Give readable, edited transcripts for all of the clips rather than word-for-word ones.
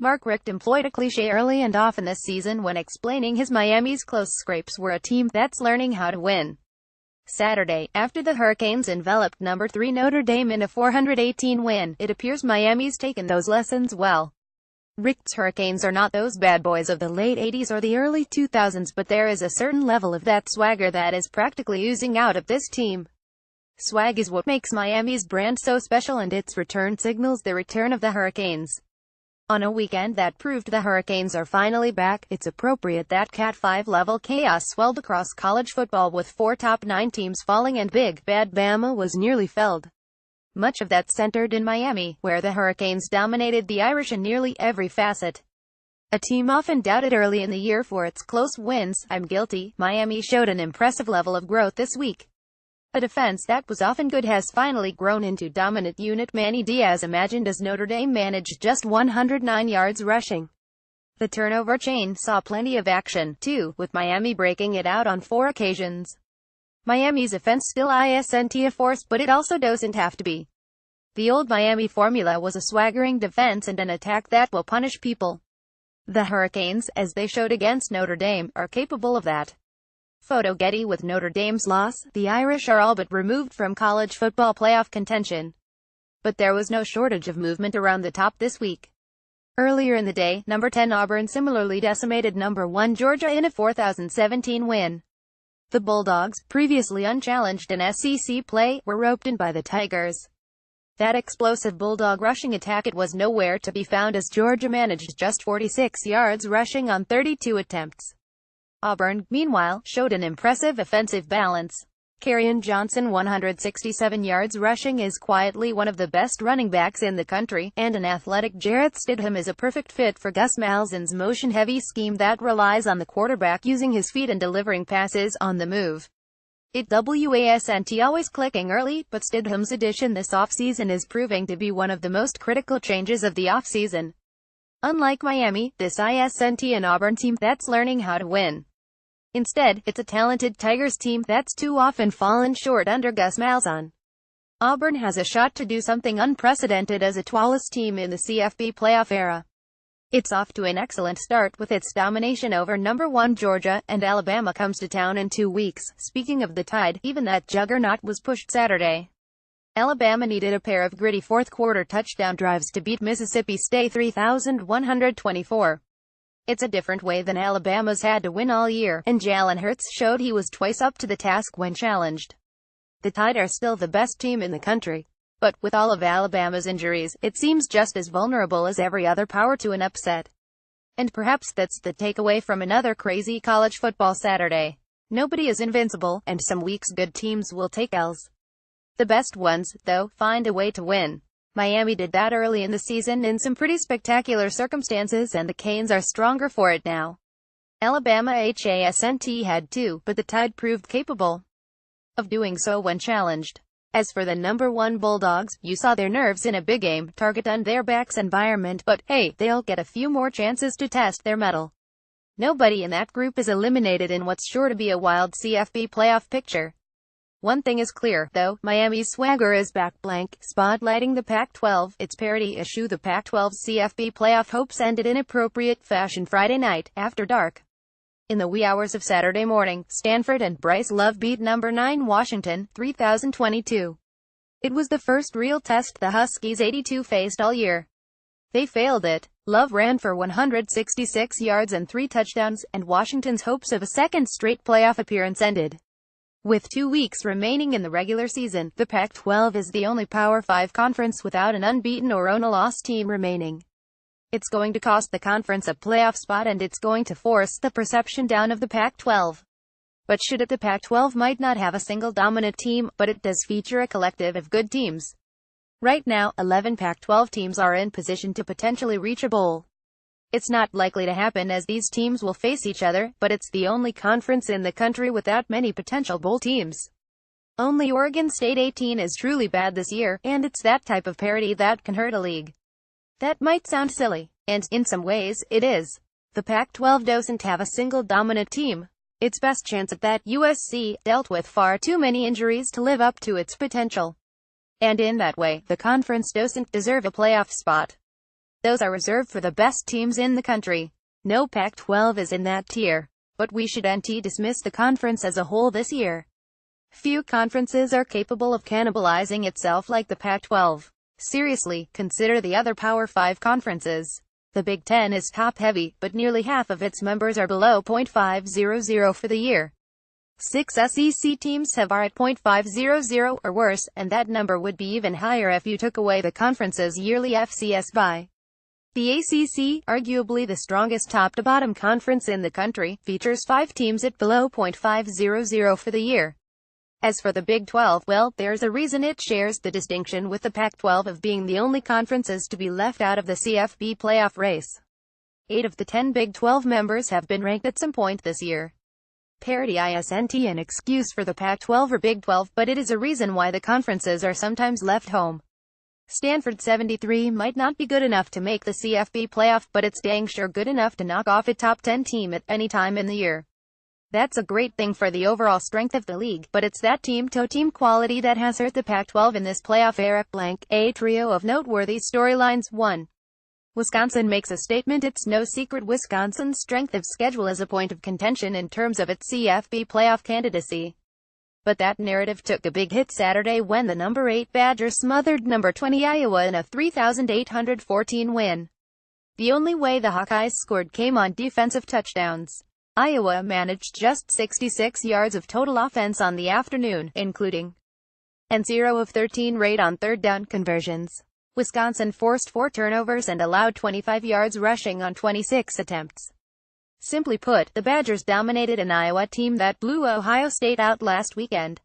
Richt employed a cliche early and often this season when explaining his Miami's close scrapes were a team that's learning how to win. Saturday, after the Hurricanes enveloped number 3 Notre Dame in a 418 win, it appears Miami's taken those lessons well. Richt's Hurricanes are not those bad boys of the late 80s or the early 2000s, but there is a certain level of that swagger that is practically oozing out of this team. Swag is what makes Miami's brand so special, and its return signals the return of the Hurricanes. On a weekend that proved the Hurricanes are finally back, it's appropriate that Cat 5 level chaos swelled across college football with 4 top 9 teams falling and Big Bad Bama was nearly felled. Much of that centered in Miami, where the Hurricanes dominated the Irish in nearly every facet. A team often doubted early in the year for its close wins. I'm guilty. Miami showed an impressive level of growth this week. A defense that was often good has finally grown into dominant unit. Manny Diaz imagined as Notre Dame managed just 109 yards rushing. The turnover chain saw plenty of action, too, with Miami breaking it out on 4 occasions. Miami's offense still isn't a force, but it also doesn't have to be. The old Miami formula was a swaggering defense and an attack that will punish people. The Hurricanes, as they showed against Notre Dame, are capable of that. Photo Getty. With Notre Dame's loss, the Irish are all but removed from college football playoff contention. But there was no shortage of movement around the top this week. Earlier in the day, number 10 Auburn similarly decimated number 1 Georgia in a 2017 win. The Bulldogs, previously unchallenged in SEC play, were roped in by the Tigers. That explosive Bulldog rushing attack, it was nowhere to be found as Georgia managed just 46 yards rushing on 32 attempts. Auburn, meanwhile, showed an impressive offensive balance. Kerryon Johnson 167 yards rushing is quietly one of the best running backs in the country, and an athletic Jarrett Stidham is a perfect fit for Gus Malzahn's motion-heavy scheme that relies on the quarterback using his feet and delivering passes on the move. It wasn't always clicking early, but Stidham's addition this offseason is proving to be one of the most critical changes of the offseason. Unlike Miami, this isn't an Auburn team that's learning how to win. Instead, it's a talented Tigers team that's too often fallen short under Gus Malzahn. Auburn has a shot to do something unprecedented as a tallest team in the CFB playoff era. It's off to an excellent start with its domination over number 1 Georgia, and Alabama comes to town in 2 weeks. Speaking of the Tide, even that juggernaut was pushed Saturday. Alabama needed a pair of gritty fourth-quarter touchdown drives to beat Mississippi State 3,124. It's a different way than Alabama's had to win all year, and Jalen Hurts showed he was twice up to the task when challenged. The Tide are still the best team in the country. But, with all of Alabama's injuries, it seems just as vulnerable as every other power to an upset. And perhaps that's the takeaway from another crazy college football Saturday. Nobody is invincible, and some weeks good teams will take L's. The best ones, though, find a way to win. Miami did that early in the season in some pretty spectacular circumstances, and the Canes are stronger for it now. Alabama hasn't had to, but the Tide proved capable of doing so when challenged. As for the number 1 Bulldogs, you saw their nerves in a big game, target on their backs environment, but hey, they'll get a few more chances to test their mettle. Nobody in that group is eliminated in what's sure to be a wild CFB playoff picture. One thing is clear, though, Miami's swagger is back. Spotlighting the Pac-12, its parity issue. The Pac-12's CFB playoff hopes ended in appropriate fashion Friday night, after dark. In the wee hours of Saturday morning, Stanford and Bryce Love beat number 9 Washington, 3,022. It was the first real test the Huskies 82 faced all year. They failed it. Love ran for 166 yards and 3 touchdowns, and Washington's hopes of a second straight playoff appearance ended. With 2 weeks remaining in the regular season, the Pac-12 is the only Power 5 conference without an unbeaten or own a loss team remaining. It's going to cost the conference a playoff spot, and it's going to force the perception down of the Pac-12. But should it, the Pac-12 might not have a single dominant team, but it does feature a collective of good teams. Right now, 11 Pac-12 teams are in position to potentially reach a bowl. It's not likely to happen as these teams will face each other, but it's the only conference in the country without many potential bowl teams. Only Oregon State 18 is truly bad this year, and it's that type of parity that can hurt a league. That might sound silly, and, in some ways, it is. The Pac-12 doesn't have a single dominant team. Its best chance at that, USC, dealt with far too many injuries to live up to its potential. And in that way, the conference doesn't deserve a playoff spot. Those are reserved for the best teams in the country. No Pac-12 is in that tier. But we shouldn't dismiss the conference as a whole this year. Few conferences are capable of cannibalizing itself like the Pac-12. Seriously, consider the other Power 5 conferences. The Big Ten is top-heavy, but nearly half of its members are below .500 for the year. 6 SEC teams are at .500 or worse, and that number would be even higher if you took away the conference's yearly FCS bye. The ACC, arguably the strongest top-to-bottom conference in the country, features 5 teams at below .500 for the year. As for the Big 12, well, there's a reason it shares the distinction with the Pac-12 of being the only conferences to be left out of the CFB playoff race. 8 of the 10 Big 12 members have been ranked at some point this year. Parity isn't an excuse for the Pac-12 or Big 12, but it is a reason why the conferences are sometimes left home. Stanford 73 might not be good enough to make the CFB playoff, but it's dang sure good enough to knock off a top 10 team at any time in the year. That's a great thing for the overall strength of the league, but it's that team-to-team quality that has hurt the Pac-12 in this playoff era. A trio of noteworthy storylines. 1. Wisconsin makes a statement. It's no secret Wisconsin's strength of schedule is a point of contention in terms of its CFB playoff candidacy. But that narrative took a big hit Saturday when the number 8 Badgers smothered number 20 Iowa in a 3,814 win. The only way the Hawkeyes scored came on defensive touchdowns. Iowa managed just 66 yards of total offense on the afternoon, including and 0 of 13 rate on third down conversions. Wisconsin forced 4 turnovers and allowed 25 yards rushing on 26 attempts. Simply put, the Badgers dominated an Iowa team that blew Ohio State out last weekend.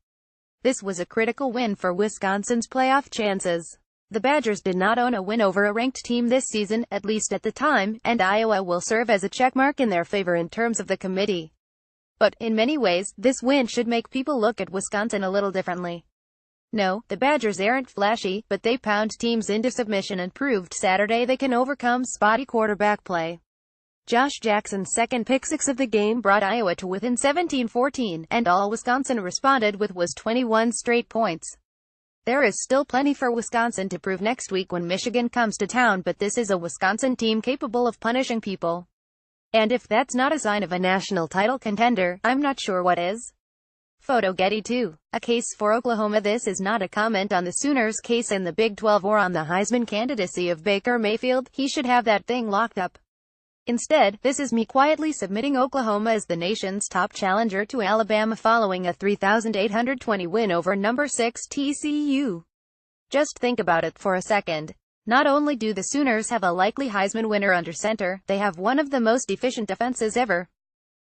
This was a critical win for Wisconsin's playoff chances. The Badgers did not own a win over a ranked team this season, at least at the time, and Iowa will serve as a checkmark in their favor in terms of the committee. But, in many ways, this win should make people look at Wisconsin a little differently. No, the Badgers aren't flashy, but they pound teams into submission and proved Saturday they can overcome spotty quarterback play. Josh Jackson's second pick-six of the game brought Iowa to within 17-14, and all Wisconsin responded with was 21 straight points. There is still plenty for Wisconsin to prove next week when Michigan comes to town, but this is a Wisconsin team capable of punishing people. And if that's not a sign of a national title contender, I'm not sure what is. Photo Getty 2. A case for Oklahoma. This is not a comment on the Sooners' case in the Big 12 or on the Heisman candidacy of Baker Mayfield. He should have that thing locked up. Instead, this is me quietly submitting Oklahoma as the nation's top challenger to Alabama following a 3,820 win over number 6 TCU. Just think about it for a second. Not only do the Sooners have a likely Heisman winner under center, they have one of the most efficient defenses ever.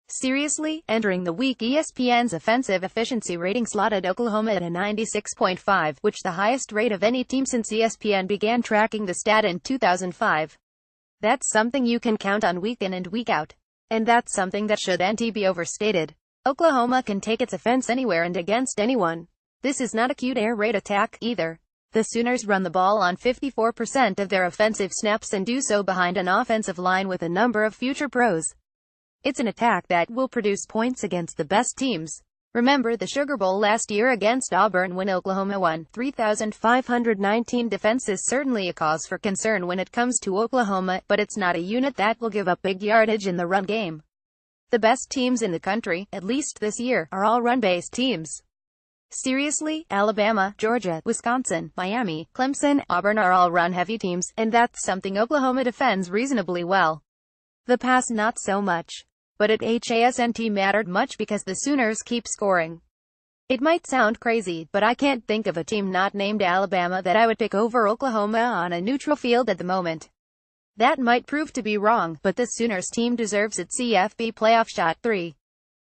Seriously, entering the week ESPN's offensive efficiency rating slotted Oklahoma at a 96.5, which the highest rate of any team since ESPN began tracking the stat in 2005. That's something you can count on week in and week out. And that's something that shouldn't be overstated. Oklahoma can take its offense anywhere and against anyone. This is not a cute air raid attack, either. The Sooners run the ball on 54% of their offensive snaps and do so behind an offensive line with a number of future pros. It's an attack that will produce points against the best teams. Remember the Sugar Bowl last year against Auburn when Oklahoma won. 3,519 defense is certainly a cause for concern when it comes to Oklahoma, but it's not a unit that will give up big yardage in the run game. The best teams in the country, at least this year, are all run-based teams. Seriously, Alabama, Georgia, Wisconsin, Miami, Clemson, Auburn are all run-heavy teams, and that's something Oklahoma defends reasonably well. The pass not so much. But it hasn't mattered much because the Sooners keep scoring. It might sound crazy, but I can't think of a team not named Alabama that I would pick over Oklahoma on a neutral field at the moment. That might prove to be wrong, but the Sooners team deserves its CFB playoff shot. 3.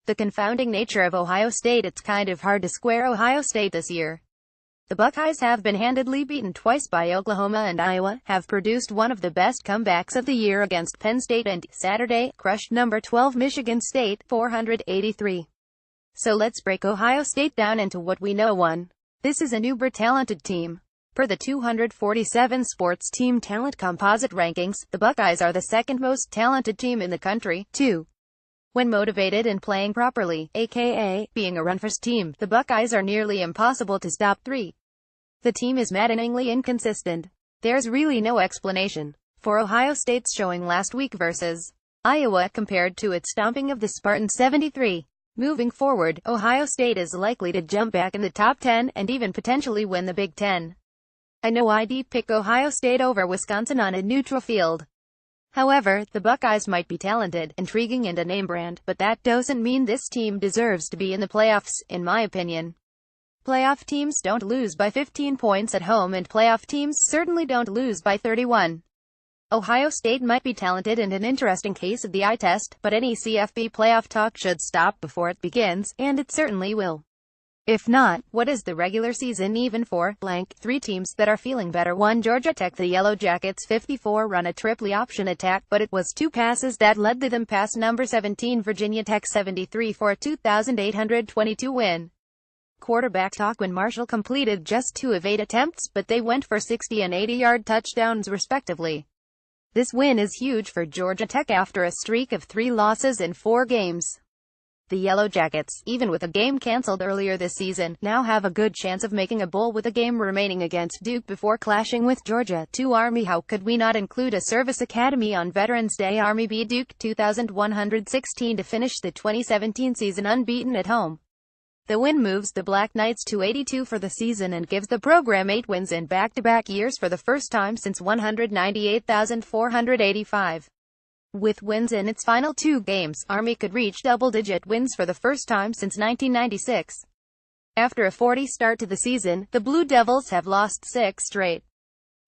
The confounding nature of Ohio State. It's kind of hard to square Ohio State this year. The Buckeyes have been handedly beaten twice by Oklahoma, and Iowa have produced one of the best comebacks of the year against Penn State and, Saturday, crushed number 12 Michigan State, 483. So let's break Ohio State down into what we know. 1. This is an uber-talented team. Per the 247 Sports Team Talent Composite Rankings, the Buckeyes are the second most talented team in the country. 2. When motivated and playing properly, aka being a run-first team, the Buckeyes are nearly impossible to stop. 3. The team is maddeningly inconsistent. There's really no explanation. For Ohio State's showing last week versus Iowa compared to its stomping of the Spartans 73. Moving forward, Ohio State is likely to jump back in the top 10 and even potentially win the Big Ten. I know I'd pick Ohio State over Wisconsin on a neutral field. However, the Buckeyes might be talented, intriguing and a name brand, but that doesn't mean this team deserves to be in the playoffs, in my opinion. Playoff teams don't lose by 15 points at home, and playoff teams certainly don't lose by 31. Ohio State might be talented and an interesting case of the eye test, but any CFB playoff talk should stop before it begins, and it certainly will. If not, what is the regular season even for? Blank. 3 teams that are feeling better. 1. Georgia Tech. The Yellow Jackets 54 run a triple option attack, but it was 2 passes that led them past number 17 Virginia Tech 73 for a 2,822 win. Quarterback talk. When Marshall completed just 2 of 8 attempts, but they went for 60 and 80-yard touchdowns respectively. This win is huge for Georgia Tech after a streak of 3 losses in 4 games. The Yellow Jackets, even with a game cancelled earlier this season, now have a good chance of making a bowl with a game remaining against Duke before clashing with Georgia. 2. Army. How could we not include a service academy on Veterans Day? Army beat Duke 2,116 to finish the 2017 season unbeaten at home. The win moves the Black Knights to 82 for the season and gives the program 8 wins in back-to-back years for the first time since 198,485. With wins in its final 2 games, Army could reach double-digit wins for the first time since 1996. After a 40 start to the season, the Blue Devils have lost 6 straight.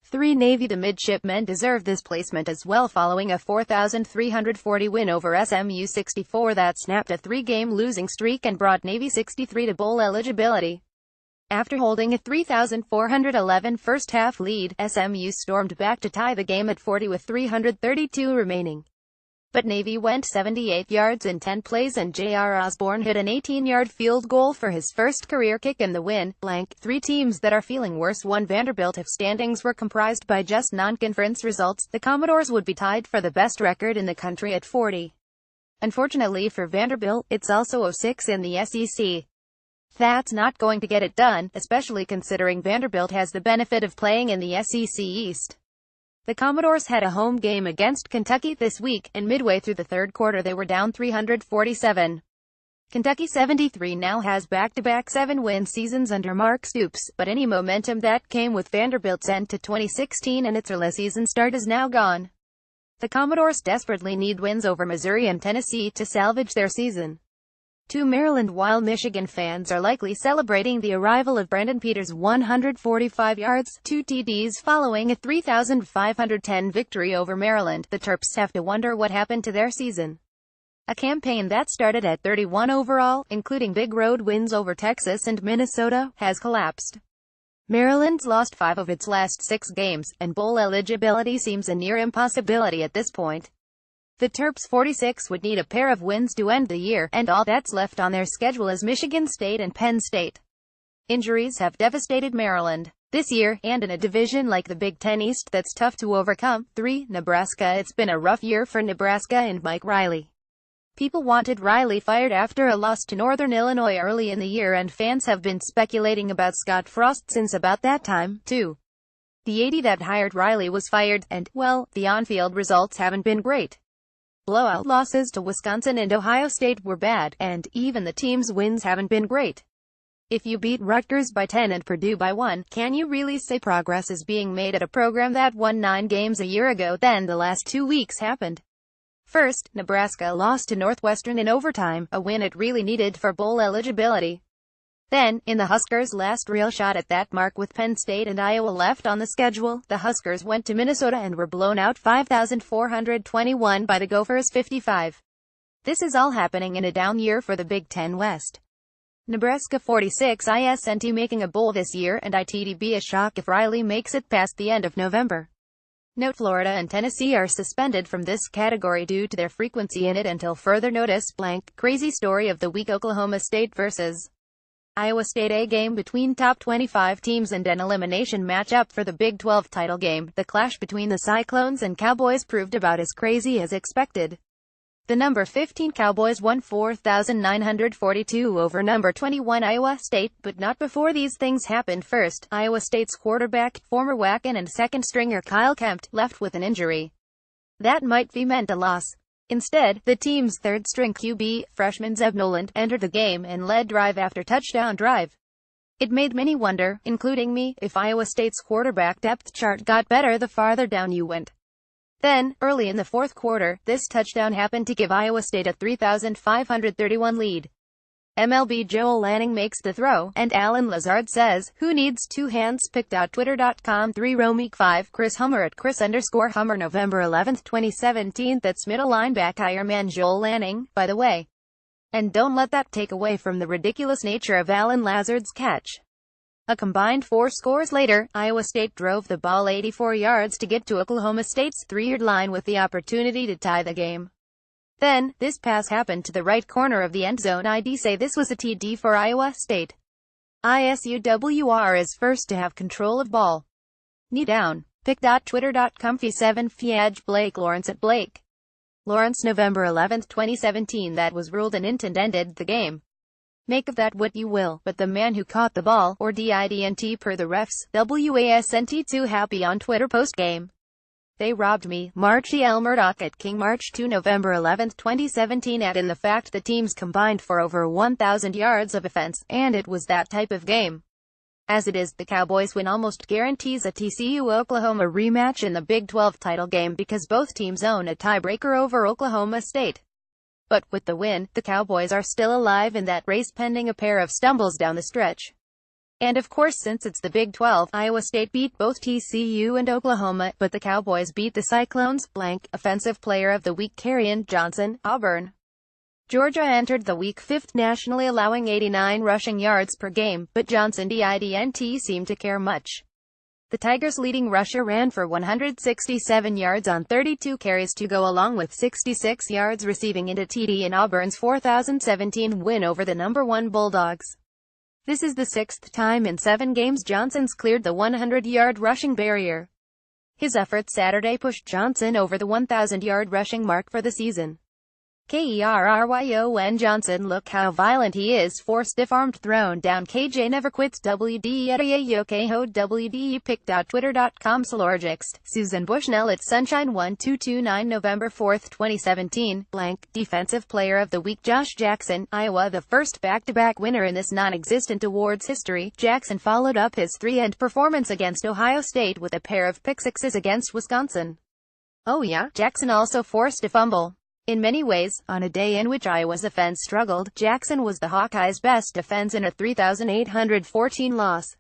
3. Navy. The midshipmen deserve this placement as well following a 4,340 win over SMU 64 that snapped a 3-game losing streak and brought Navy 63 to bowl eligibility. After holding a 3,411 first-half lead, SMU stormed back to tie the game at 40 with 332 remaining. But Navy went 78 yards in 10 plays and J.R. Osborne hit an 18-yard field goal for his first career kick in the win. Blank. 3 teams that are feeling worse. 1. Vanderbilt. If standings were comprised by just non-conference results, the Commodores would be tied for the best record in the country at 40. Unfortunately for Vanderbilt, it's also 06 in the SEC. That's not going to get it done, especially considering Vanderbilt has the benefit of playing in the SEC East. The Commodores had a home game against Kentucky this week, and midway through the 3rd quarter they were down 347. Kentucky 73 now has back-to-back 7-win seasons under Mark Stoops, but any momentum that came with Vanderbilt's end to 2016 and its early season start is now gone. The Commodores desperately need wins over Missouri and Tennessee to salvage their season. 2. Maryland. While Michigan fans are likely celebrating the arrival of Brandon Peters' 145 yards, 2 TDs following a 3,510 victory over Maryland, the Terps have to wonder what happened to their season. A campaign that started at 31 overall, including big road wins over Texas and Minnesota, has collapsed. Maryland's lost 5 of its last 6 games, and bowl eligibility seems a near impossibility at this point. The Terps 46 would need a pair of wins to end the year, and all that's left on their schedule is Michigan State and Penn State. Injuries have devastated Maryland this year, and in a division like the Big Ten East that's tough to overcome. 3. Nebraska. It's been a rough year for Nebraska and Mike Riley. People wanted Riley fired after a loss to Northern Illinois early in the year, and fans have been speculating about Scott Frost since about that time, too. The 80 that hired Riley was fired, and, well, the on-field results haven't been great. Blowout losses to Wisconsin and Ohio State were bad, and even the team's wins haven't been great. If you beat Rutgers by 10 and Purdue by 1, can you really say progress is being made at a program that won 9 games a year ago? Then the last 2 weeks happened. First, Nebraska lost to Northwestern in overtime, a win it really needed for bowl eligibility. Then, in the Huskers' last real shot at that mark with Penn State and Iowa left on the schedule, the Huskers went to Minnesota and were blown out 5,421 by the Gophers 55. This is all happening in a down year for the Big Ten West. Nebraska 46 isn't making a bowl this year, and it'd be a shock if Riley makes it past the end of November. Note: Florida and Tennessee are suspended from this category due to their frequency in it until further notice. Blank. Crazy story of the week. Oklahoma State vs. Iowa State. A game between top 25 teams and an elimination matchup for the Big 12 title game. The clash between the Cyclones and Cowboys proved about as crazy as expected. The number 15 Cowboys won 4,942 over number 21 Iowa State, but not before these things happened. First, Iowa State's quarterback, former Wacken and second-stringer Kyle Kempt, left with an injury that might be meant a loss. Instead, the team's third-string QB, freshman Zeb Noland, entered the game and led drive after touchdown drive. It made many wonder, including me, if Iowa State's quarterback depth chart got better the farther down you went. Then, early in the fourth quarter, this touchdown happened to give Iowa State a 3,531 lead. MLB Joel Lanning makes the throw, and Alan Lazard says, "Who needs two hands?" Pick.twitter.com 3 Romeek 5 Chris Hummer at Chris_Hummer November 11, 2017. That's middle linebacker Ironman Joel Lanning, by the way. And don't let that take away from the ridiculous nature of Alan Lazard's catch. A combined 4 scores later, Iowa State drove the ball 84 yards to get to Oklahoma State's 3-yard line with the opportunity to tie the game. Then, this pass happened to the right corner of the end zone. I'd say this was a TD for Iowa State. ISUWR is first to have control of ball. Knee down. Pick.twitter.com 7 Fiaj Blake Lawrence at Blake Lawrence November 11, 2017. That was ruled an int and ended the game. Make of that what you will, but the man who caught the ball, or didn't per the refs, WASNT2 happy on Twitter post-game. They robbed me. Marchie L. Murdoch at King March 2 November 11, 2017. Add in the fact the teams combined for over 1,000 yards of offense, and it was that type of game. As it is, the Cowboys win almost guarantees a TCU-Oklahoma rematch in the Big 12 title game because both teams own a tiebreaker over Oklahoma State. But, with the win, the Cowboys are still alive in that race pending a pair of stumbles down the stretch. And of course, since it's the Big 12, Iowa State beat both TCU and Oklahoma, but the Cowboys beat the Cyclones. Offensive Player of the Week Kerryon Johnson, Auburn. Georgia entered the week 5th nationally, allowing 89 rushing yards per game, but Johnson didn't seem to care much. The Tigers' leading rusher ran for 167 yards on 32 carries to go along with 66 yards receiving into TD in Auburn's 2017 win over the number 1 Bulldogs. This is the 6th time in 7 games Johnson's cleared the 100-yard rushing barrier. His efforts Saturday pushed Johnson over the 1,000-yard rushing mark for the season. Kerryon Johnson, look how violent he is. 4 stiff-armed thrown down. KJ never quits. WD Pick.twitter.com Solorgixed. Susan Bushnell at Sunshine 1229 November 4, 2017. Defensive Player of the Week Josh Jackson, Iowa. The first back-to-back winner in this non-existent awards history, Jackson followed up his 3-end performance against Ohio State with a pair of pick-sixes against Wisconsin. Oh yeah, Jackson also forced a fumble. In many ways, on a day in which Iowa's offense struggled, Jackson was the Hawkeyes' best defense in a 3,814 loss.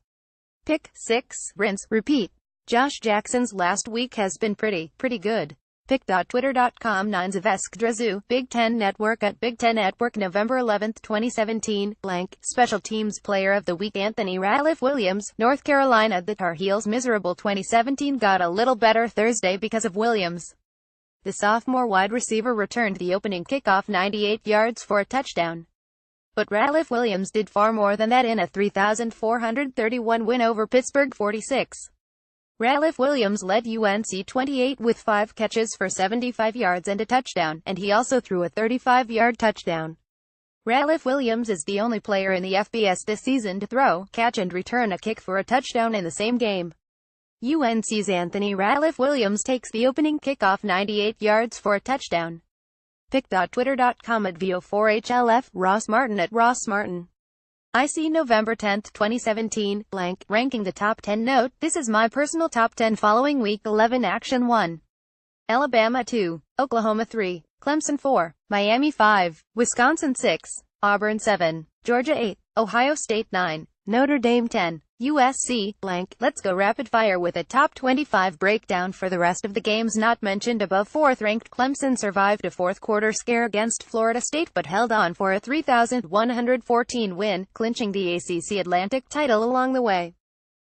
Pick 6, rinse, repeat. Josh Jackson's last week has been pretty good. Pick.twitter.com 9 Zavesk Drazu, Big Ten Network at Big Ten Network November 11, 2017. Special Teams Player of the Week Anthony Ratliff Williams, North Carolina. The Tar Heels' miserable 2017 got a little better Thursday because of Williams. The sophomore wide receiver returned the opening kickoff 98 yards for a touchdown. But Ratliff Williams did far more than that in a 3,431 win over Pittsburgh 46. Ratliff Williams led UNC 28 with 5 catches for 75 yards and a touchdown, and he also threw a 35-yard touchdown. Ratliff Williams is the only player in the FBS this season to throw, catch and return a kick for a touchdown in the same game. UNC's Anthony Ratliff Williams takes the opening kickoff 98 yards for a touchdown. Pick.twitter.com at VO4HLF, Ross Martin at Ross Martin. I see November 10, 2017, ranking the top 10 note, this is my personal top 10 following week 11 action 1. Alabama 2, Oklahoma 3, Clemson 4, Miami 5, Wisconsin 6, Auburn 7, Georgia 8, Ohio State 9, Notre Dame 10. USC, Let's go rapid fire with a top 25 breakdown for the rest of the games not mentioned above. 4th-ranked Clemson survived a fourth-quarter scare against Florida State but held on for a 3,114 win, clinching the ACC Atlantic title along the way.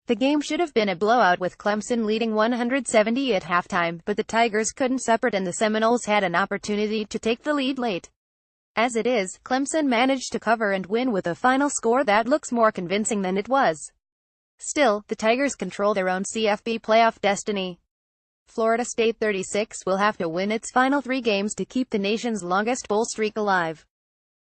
The game should have been a blowout with Clemson leading 170 at halftime, but the Tigers couldn't separate and the Seminoles had an opportunity to take the lead late. As it is, Clemson managed to cover and win with a final score that looks more convincing than it was. Still, the Tigers control their own CFB playoff destiny. Florida State 36 will have to win its final 3 games to keep the nation's longest bowl streak alive.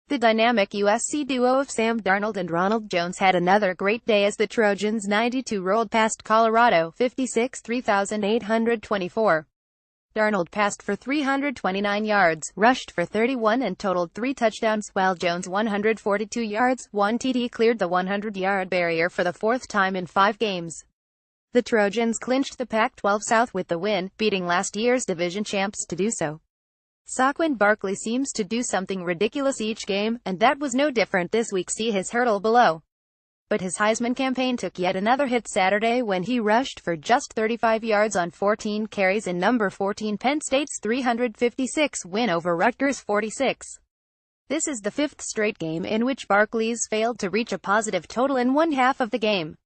The dynamic USC duo of Sam Darnold and Ronald Jones had another great day as the Trojans 92 rolled past Colorado 56 3,824. Darnold passed for 329 yards, rushed for 31 and totaled 3 touchdowns, while Jones 142 yards, 1 TD cleared the 100-yard barrier for the 4th time in 5 games. The Trojans clinched the Pac-12 South with the win, beating last year's division champs to do so. Saquon Barkley seems to do something ridiculous each game, and that was no different this week. See his hurdle below. But his Heisman campaign took yet another hit Saturday when he rushed for just 35 yards on 14 carries in number 14 Penn State's 356 win over Rutgers 46. This is the 5th straight game in which Barkley's failed to reach a positive total in one half of the game.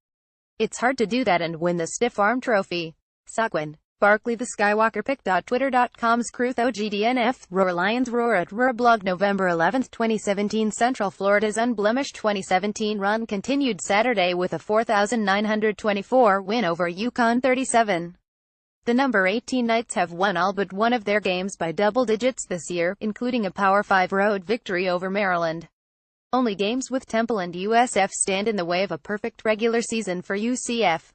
It's hard to do that and win the stiff arm trophy. Saquon Barkley the Skywalker pick. Twitter.com's CruthOGDNF, Roar Lions Roar at Roar blog November 11, 2017. Central Florida's unblemished 2017 run continued Saturday with a 4,924 win over UConn 37. The number 18 Knights have won all but one of their games by double digits this year, including a Power 5 road victory over Maryland. Only games with Temple and USF stand in the way of a perfect regular season for UCF.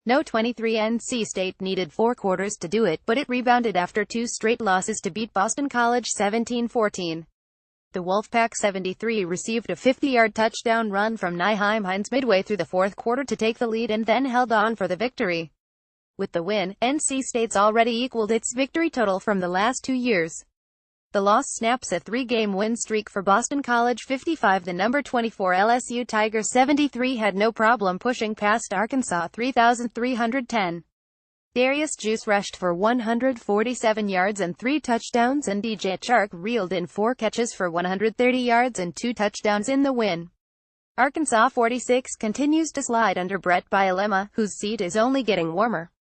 No 23 NC State needed 4 quarters to do it, but it rebounded after 2 straight losses to beat Boston College 17-14. The Wolfpack 73 received a 50-yard touchdown run from Nyheim Hines midway through the 4th quarter to take the lead and then held on for the victory. With the win, NC State's already equaled its victory total from the last 2 years. The loss snaps a 3-game win streak for Boston College 55. The number 24 LSU Tigers 73 had no problem pushing past Arkansas 3,310. Darius Juice rushed for 147 yards and 3 touchdowns, and DJ Chark reeled in 4 catches for 130 yards and 2 touchdowns in the win. Arkansas 46 continues to slide under Brett Bielema, whose seat is only getting warmer.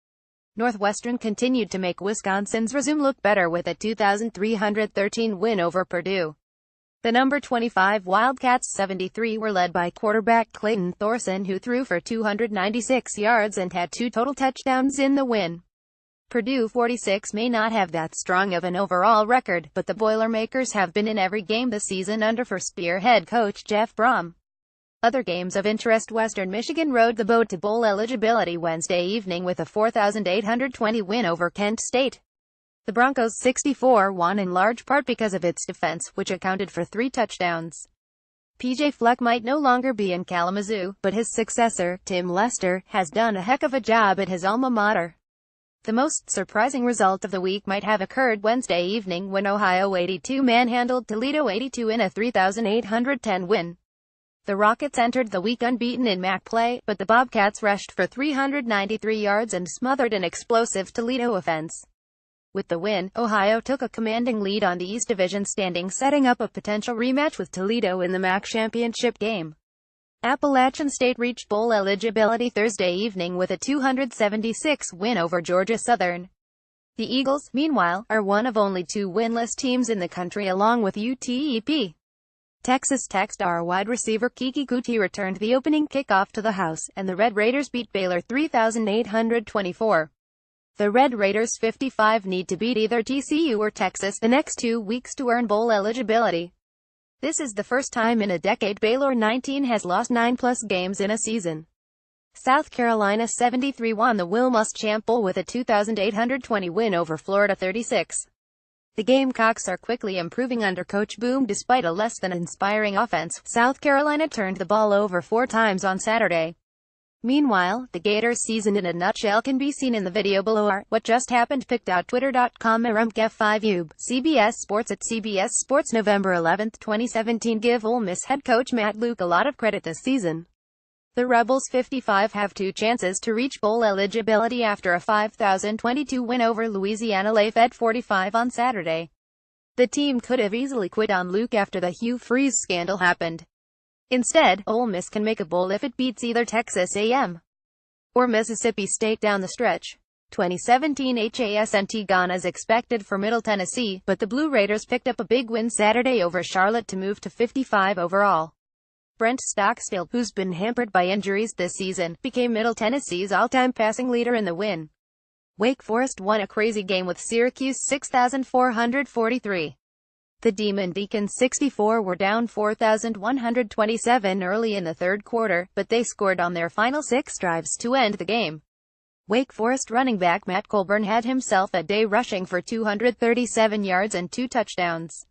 Northwestern continued to make Wisconsin's resume look better with a 2,313 win over Purdue. The number 25 Wildcats 73 were led by quarterback Clayton Thorson, who threw for 296 yards and had 2 total touchdowns in the win. Purdue 46 may not have that strong of an overall record, but the Boilermakers have been in every game this season under first-year head coach Jeff Brom. Other games of interest: Western Michigan rode the boat to bowl eligibility Wednesday evening with a 4,820 win over Kent State. The Broncos 64 won in large part because of its defense, which accounted for 3 touchdowns. PJ Fleck might no longer be in Kalamazoo, but his successor, Tim Lester, has done a heck of a job at his alma mater. The most surprising result of the week might have occurred Wednesday evening when Ohio 82 manhandled Toledo 82 in a 3,810 win. The Rockets entered the week unbeaten in MAC play, but the Bobcats rushed for 393 yards and smothered an explosive Toledo offense. With the win, Ohio took a commanding lead on the East Division standings, setting up a potential rematch with Toledo in the MAC championship game. Appalachian State reached bowl eligibility Thursday evening with a 276 win over Georgia Southern. The Eagles, meanwhile, are one of only 2 winless teams in the country along with UTEP. Texas Tech star wide receiver Kiki Kuti returned the opening kickoff to the house, and the Red Raiders beat Baylor 3,824. The Red Raiders 55 need to beat either TCU or Texas the next 2 weeks to earn bowl eligibility. This is the first time in a decade Baylor 19 has lost 9+ games in a season. South Carolina 73 won the Will Muschamp Bowl with a 2,820 win over Florida 36. The Gamecocks are quickly improving under Coach Boom despite a less than inspiring offense. South Carolina turned the ball over 4 times on Saturday. Meanwhile, the Gators' season in a nutshell can be seen in the video below. What just happened? Pic.twitter.com /F5ub. CBS Sports at CBS Sports November 11, 2017. Give Ole Miss head coach Matt Luke a lot of credit this season. The Rebels 55 have 2 chances to reach bowl eligibility after a 5,022 win over Louisiana Lafayette 45 on Saturday. The team could have easily quit on Luke after the Hugh Freeze scandal happened. Instead, Ole Miss can make a bowl if it beats either Texas A&M or Mississippi State down the stretch. 2017 HASNT gone as expected for Middle Tennessee, but the Blue Raiders picked up a big win Saturday over Charlotte to move to 55 overall. Brent Stockstill, who's been hampered by injuries this season, became Middle Tennessee's all-time passing leader in the win. Wake Forest won a crazy game with Syracuse 6,443. The Demon Deacons 64 were down 4,127 early in the third quarter, but they scored on their final 6 drives to end the game. Wake Forest running back Matt Colburn had himself a day rushing for 237 yards and 2 touchdowns.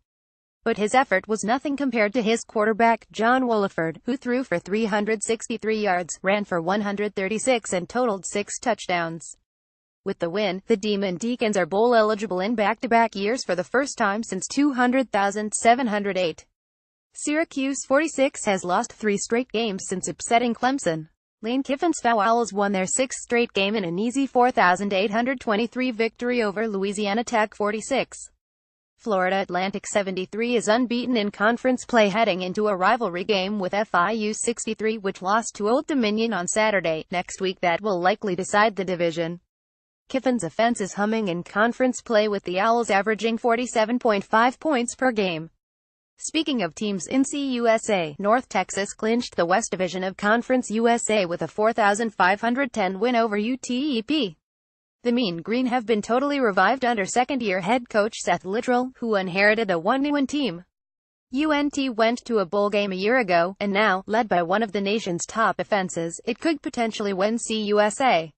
But his effort was nothing compared to his quarterback, John Woliford, who threw for 363 yards, ran for 136 and totaled 6 touchdowns. With the win, the Demon Deacons are bowl eligible in back-to-back years for the first time since 200,708. Syracuse 46 has lost 3 straight games since upsetting Clemson. Lane Kiffin's Owls won their 6th straight game in an easy 4,823 victory over Louisiana Tech 46. Florida Atlantic 73 is unbeaten in conference play heading into a rivalry game with FIU 63, which lost to Old Dominion on Saturday. Next week that will likely decide the division. Kiffin's offense is humming in conference play with the Owls averaging 47.5 points per game. Speaking of teams in CUSA, North Texas clinched the West Division of Conference USA with a 4,510 win over UTEP. The Mean Green have been totally revived under second-year head coach Seth Littrell, who inherited a 1-win team. UNT went to a bowl game a year ago, and now, led by one of the nation's top offenses, it could potentially win CUSA.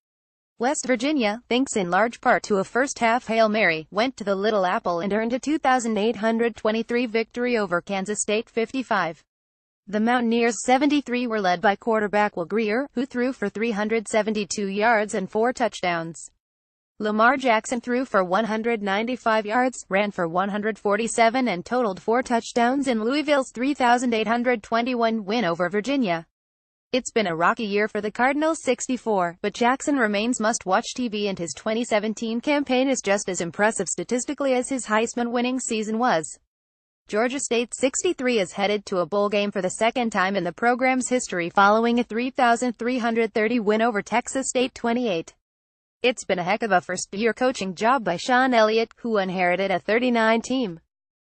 West Virginia, thanks in large part to a first-half Hail Mary, went to the Little Apple and earned a 2,823 victory over Kansas State 55. The Mountaineers 73 were led by quarterback Will Grier, who threw for 372 yards and 4 touchdowns. Lamar Jackson threw for 195 yards, ran for 147 and totaled 4 touchdowns in Louisville's 3,821 win over Virginia. It's been a rocky year for the Cardinals 64, but Jackson remains must-watch TV and his 2017 campaign is just as impressive statistically as his Heisman-winning season was. Georgia State 63 is headed to a bowl game for the second time in the program's history following a 3,330 win over Texas State 28. It's been a heck of a first-year coaching job by Sean Elliott, who inherited a 39 team.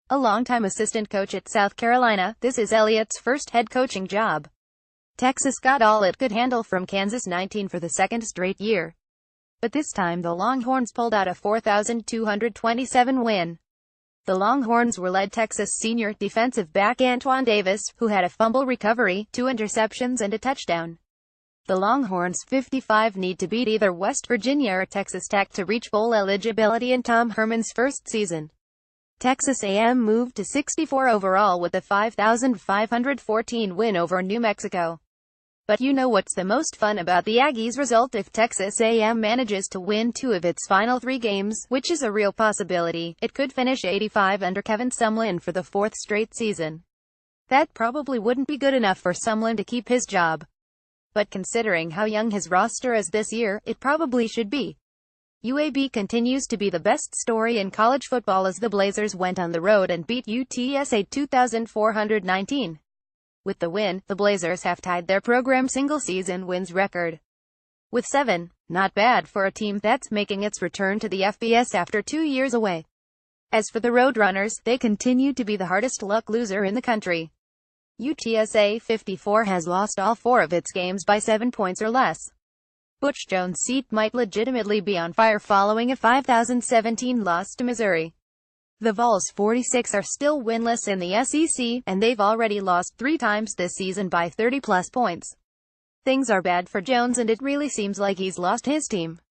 A longtime assistant coach at South Carolina, this is Elliott's first head coaching job. Texas got all it could handle from Kansas 19 for the second straight year. But this time the Longhorns pulled out a 4,227 win. The Longhorns were led Texas senior defensive back Antoine Davis, who had a fumble recovery, 2 interceptions and a touchdown. The Longhorns 55 need to beat either West Virginia or Texas Tech to reach bowl eligibility in Tom Herman's first season. Texas A&M moved to 64 overall with a 5,514 win over New Mexico. But you know what's the most fun about the Aggies' result if Texas A&M manages to win 2 of its final 3 games, which is a real possibility. It could finish 85 under Kevin Sumlin for the 4th straight season. That probably wouldn't be good enough for Sumlin to keep his job. But considering how young his roster is this year, it probably should be. UAB continues to be the best story in college football as the Blazers went on the road and beat UTSA 2,419. With the win, the Blazers have tied their program single-season wins record with 7. Not bad for a team that's making its return to the FBS after 2 years away. As for the Roadrunners, they continue to be the hardest-luck loser in the country. UTSA 54 has lost all 4 of its games by 7 points or less. Butch Jones' seat might legitimately be on fire following a 2017 loss to Missouri. The Vols 46 are still winless in the SEC, and they've already lost 3 times this season by 30-plus points. Things are bad for Jones and it really seems like he's lost his team.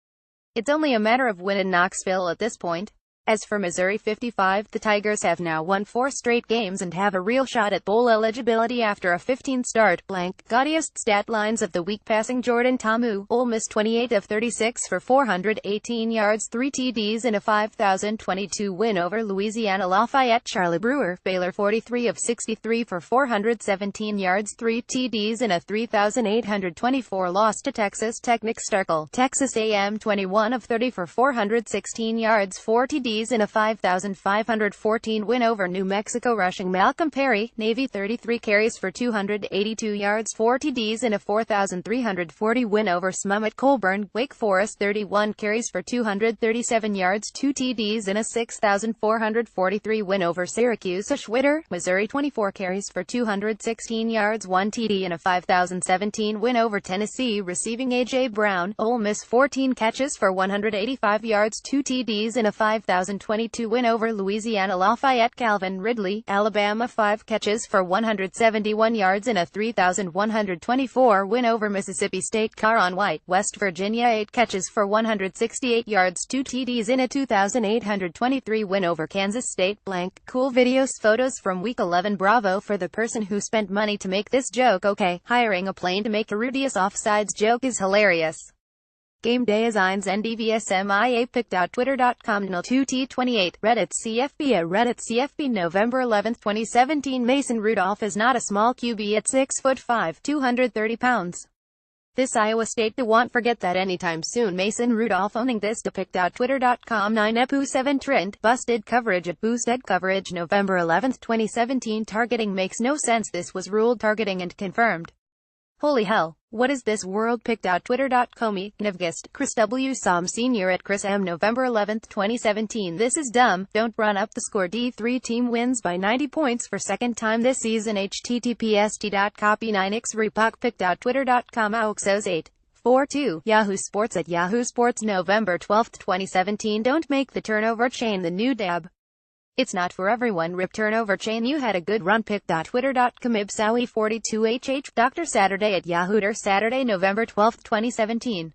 It's only a matter of when in Knoxville at this point. As for Missouri 55, the Tigers have now won 4 straight games and have a real shot at bowl eligibility after a 15-start blank. Gaudiest stat lines of the week passing Jordan Ta'amu, Ole Miss 28 of 36 for 418 yards, 3 TDs in a 5,022 win over Louisiana Lafayette. Charlie Brewer, Baylor 43 of 63 for 417 yards, 3 TDs in a 3,824 loss to Texas Tech. Nick Starkel, Texas A&M 21 of 30 for 416 yards, 4 TDs TDs in a 5,514 win over New Mexico. Rushing: Malcolm Perry, Navy, 33 carries for 282 yards, 4 TDs in a 4,340 win over Smummit. Colburn, Wake Forest, 31 carries for 237 yards, 2 TDs in a 6,443 win over Syracuse. Schwitter, Missouri, 24 carries for 216 yards, 1 TD in a 5,017 win over Tennessee. Receiving: A.J. Brown, Ole Miss, 14 catches for 185 yards, 2 TDs in a 5,022 win over Louisiana Lafayette. Calvin Ridley, Alabama, 5 catches for 171 yards in a 3,124 win over Mississippi State. Caron White, West Virginia, 8 catches for 168 yards, 2 TDs in a 2,823 win over Kansas State. Blank. Cool videos, photos from week 11. Bravo for the person who spent money to make this joke. Okay, hiring a plane to make a Rudius offsides joke is hilarious. Game day designs NDVSMIA picked.twitter.com nil 2T28 Reddit CFB at Reddit CFB November 11, 2017. Mason Rudolph is not a small QB at 6'5", 230 pounds. This Iowa State won't forget that anytime soon. Mason Rudolph owning this to picked.twitter.com 9 Epu 7 Trent busted coverage at boosted coverage November 11, 2017. Targeting makes no sense. This was ruled targeting and confirmed. Holy hell, what is this world? Pick.twitter.com Knivgist, Chris W. Som Sr. at Chris M. November 11, 2017. This is dumb. Don't run up the score. D3 team wins by 90 points for second time this season. https://t.copy9x repuck. Pick.twitter.com Auxos 842 Yahoo Sports at Yahoo Sports November 12, 2017. Don't make the turnover chain the new dab. It's not for everyone. Rip turnover chain. You had a good run. Pick.twitter.com Ibsawi 42HH Dr. Saturday at Yahoo. Saturday, November 12, 2017.